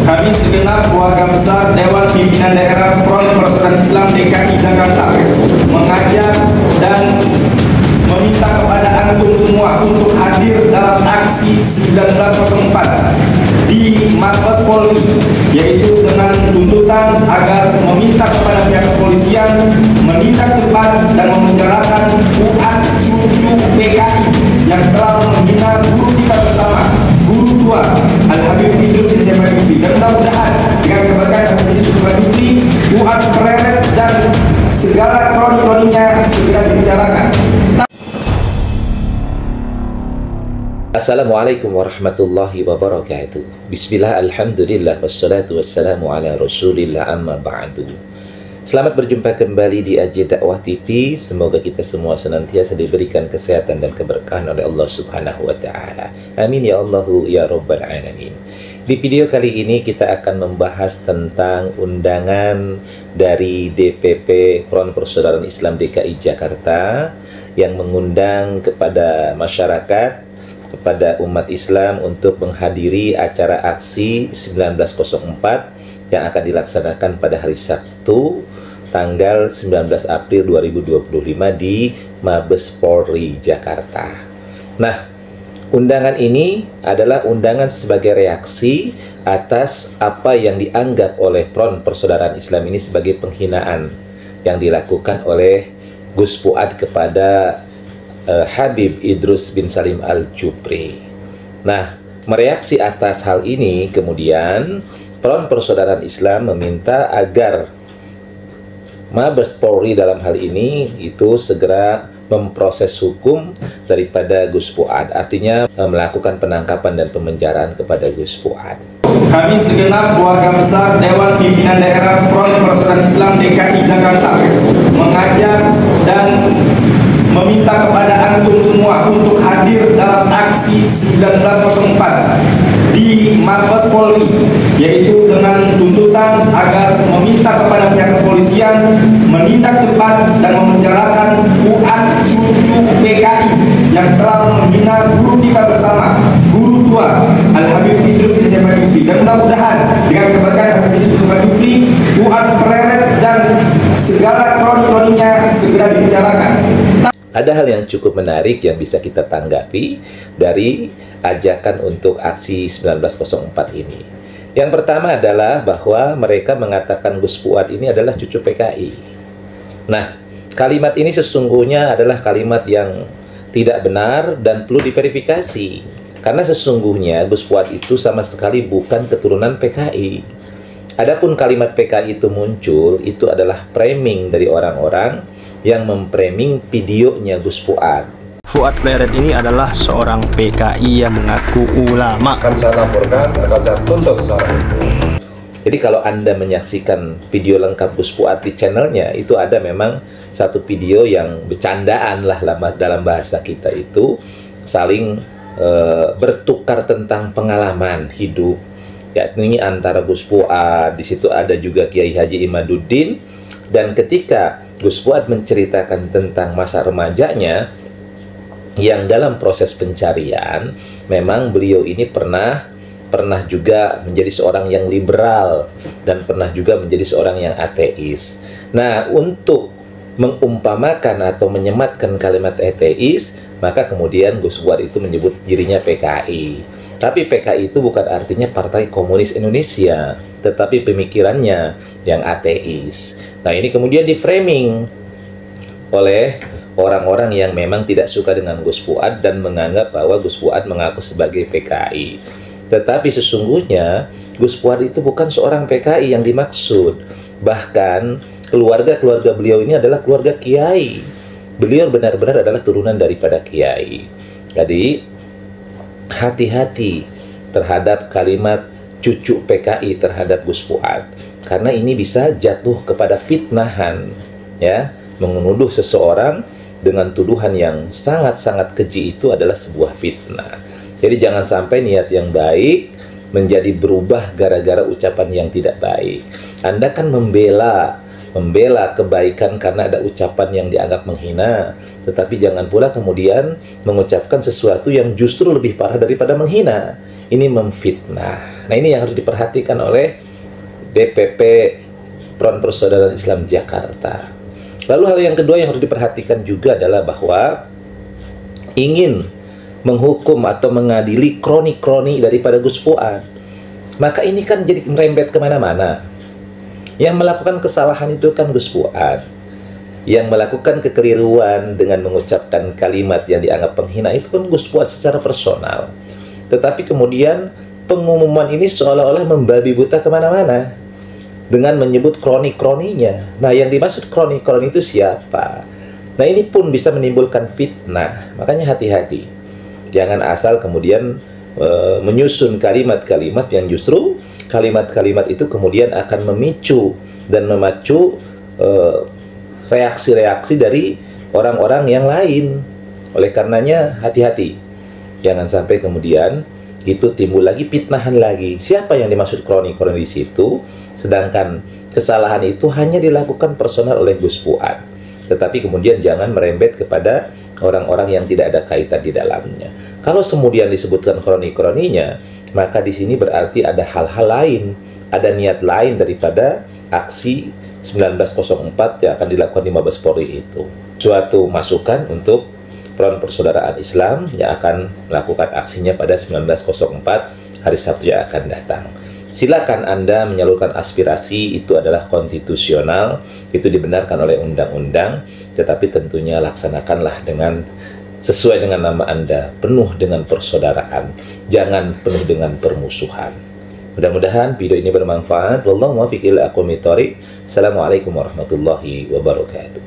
Kami segenap keluarga besar Dewan Pimpinan Daerah Front Persaudaraan Islam DKI Jakarta mengajak dan meminta kepada antum semua untuk hadir dalam aksi 1904 di Mabes Polri, yaitu dengan tuntutan agar meminta kepada pihak kepolisian menindak cepat dan memenjarakan Fuad cucu PKI yang telah menghina guru kita bersama, guru tua Al-Habib Idrus bin Syekh. Dan mudah-mudahan dengan keberkahan Habib Idrus bin Syekh, Fuad Preret dan segala kroni-kroninya segera dibicarakan. Assalamualaikum warahmatullahi wabarakatuh. Bismillah, alhamdulillah, wassalatu wassalamu ala rasulillah, amma ba'du. Selamat berjumpa kembali di AJ Dakwah TV. Semoga kita semua senantiasa diberikan kesehatan dan keberkahan oleh Allah Subhanahu wa Ta'ala. Amin ya Allahu ya Rabbal Alamin. Di video kali ini kita akan membahas tentang undangan dari DPP Front Persaudaraan Islam DKI Jakarta yang mengundang kepada masyarakat, kepada umat Islam untuk menghadiri acara aksi 1904 yang akan dilaksanakan pada hari Sabtu tanggal 19 April 2025 di Mabes Polri Jakarta. Nah, undangan ini adalah undangan sebagai reaksi atas apa yang dianggap oleh Front Persaudaraan Islam ini sebagai penghinaan yang dilakukan oleh Gus Fuad kepada Habib Idrus bin Salim Al-Jupri. Nah, mereaksi atas hal ini, kemudian Front Persaudaraan Islam meminta agar Mabes Polri dalam hal ini itu segera memproses hukum daripada Gus Fuad, artinya melakukan penangkapan dan pemenjaraan kepada Gus Fuad. Kami segenap keluarga besar Dewan Pimpinan Daerah Front Persaudaraan Islam DKI Jakarta mengajak dan meminta kepada antum semua untuk hadir dalam aksi 1904 di Mabes Polri, yaitu dengan tuntutan agar meminta kepada pihak kepolisian menindak cepat dan memenjarakan Fuad cucu PKI yang telah menghina guru kita bersama, guru tua Al-Habib Idrus bin Syekh. Dan mudah-mudahan dengan keberkahan Habib Idrus bin Syekh, Fuad Preret dan segala kroni-kroninya segera dibicarakan. Ada hal yang cukup menarik yang bisa kita tanggapi dari ajakan untuk aksi 1904 ini. Yang pertama adalah bahwa mereka mengatakan Gus Fuad ini adalah cucu PKI. Nah, kalimat ini sesungguhnya adalah kalimat yang tidak benar dan perlu diverifikasi. Karena sesungguhnya Gus Fuad itu sama sekali bukan keturunan PKI. Adapun kalimat PKI itu muncul, itu adalah framing dari orang-orang yang memframing videonya Gus Fuad. Fuad Preret ini adalah seorang PKI yang mengaku ulama. Akan saya laporkan, akan saya tuntut secara hukum. Jadi kalau Anda menyaksikan video lengkap Gus Fuad di channelnya, itu ada memang satu video yang bercandaan lah dalam bahasa kita itu, saling bertukar tentang pengalaman hidup. Yakni antara Gus Fuad, di situ ada juga Kiai Haji Imaduddin, dan ketika Gus Fuad menceritakan tentang masa remajanya yang dalam proses pencarian, memang beliau ini pernah juga menjadi seorang yang liberal dan pernah juga menjadi seorang yang ateis. Nah, untuk mengumpamakan atau menyematkan kalimat ateis, maka kemudian Gus Fuad itu menyebut dirinya PKI. Tapi PKI itu bukan artinya Partai Komunis Indonesia, tetapi pemikirannya yang ateis. Nah, ini kemudian di-framing oleh orang-orang yang memang tidak suka dengan Gus Fuad dan menganggap bahwa Gus Fuad mengaku sebagai PKI. Tetapi sesungguhnya Gus Fuad itu bukan seorang PKI yang dimaksud. Bahkan keluarga-keluarga beliau ini adalah keluarga kiai. Beliau benar-benar adalah turunan daripada kiai. Jadi hati-hati terhadap kalimat cucu PKI terhadap Gus Fuad, karena ini bisa jatuh kepada fitnahan, ya, menuduh seseorang dengan tuduhan yang sangat-sangat keji itu adalah sebuah fitnah. Jadi jangan sampai niat yang baik menjadi berubah gara-gara ucapan yang tidak baik. Anda kan membela kebaikan karena ada ucapan yang dianggap menghina, tetapi jangan pula kemudian mengucapkan sesuatu yang justru lebih parah daripada menghina. Ini memfitnah. Nah, ini yang harus diperhatikan oleh DPP Front Persaudaraan Islam Jakarta. Lalu hal yang kedua yang harus diperhatikan juga adalah bahwa ingin menghukum atau mengadili kroni-kroni daripada Gus Fuad, maka ini kan jadi merembet kemana-mana. Yang melakukan kesalahan itu kan Gus Fuad. Yang melakukan kekeliruan dengan mengucapkan kalimat yang dianggap penghina itu kan Gus Fuad secara personal. Tetapi kemudian pengumuman ini seolah-olah membabi buta kemana-mana dengan menyebut kroni-kroninya. Nah, yang dimaksud kroni-kroni itu siapa? Nah, ini pun bisa menimbulkan fitnah. Makanya hati-hati. Jangan asal kemudian menyusun kalimat-kalimat yang justru kalimat-kalimat itu kemudian akan memicu dan memacu reaksi-reaksi dari orang-orang yang lain. Oleh karenanya hati-hati. Jangan sampai kemudian itu timbul lagi fitnahan lagi. Siapa yang dimaksud kroni-kroni di situ? Sedangkan kesalahan itu hanya dilakukan personal oleh Gus Fuad. Tetapi kemudian jangan merembet kepada orang-orang yang tidak ada kaitan di dalamnya. Kalau kemudian disebutkan kroni-kroninya, maka di sini berarti ada hal-hal lain, ada niat lain daripada aksi 1904 yang akan dilakukan di Mabes Polri itu. Suatu masukan untuk Front Persaudaraan Islam yang akan melakukan aksinya pada 1904 hari Sabtu yang akan datang. Silakan Anda menyalurkan aspirasi, itu adalah konstitusional, itu dibenarkan oleh undang-undang, tetapi tentunya laksanakanlah dengan sesuai dengan nama Anda, penuh dengan persaudaraan, jangan penuh dengan permusuhan. Mudah-mudahan video ini bermanfaat. Wallahu muwaffiq ila aqwamit thoriq. Assalamualaikum warahmatullahi wabarakatuh.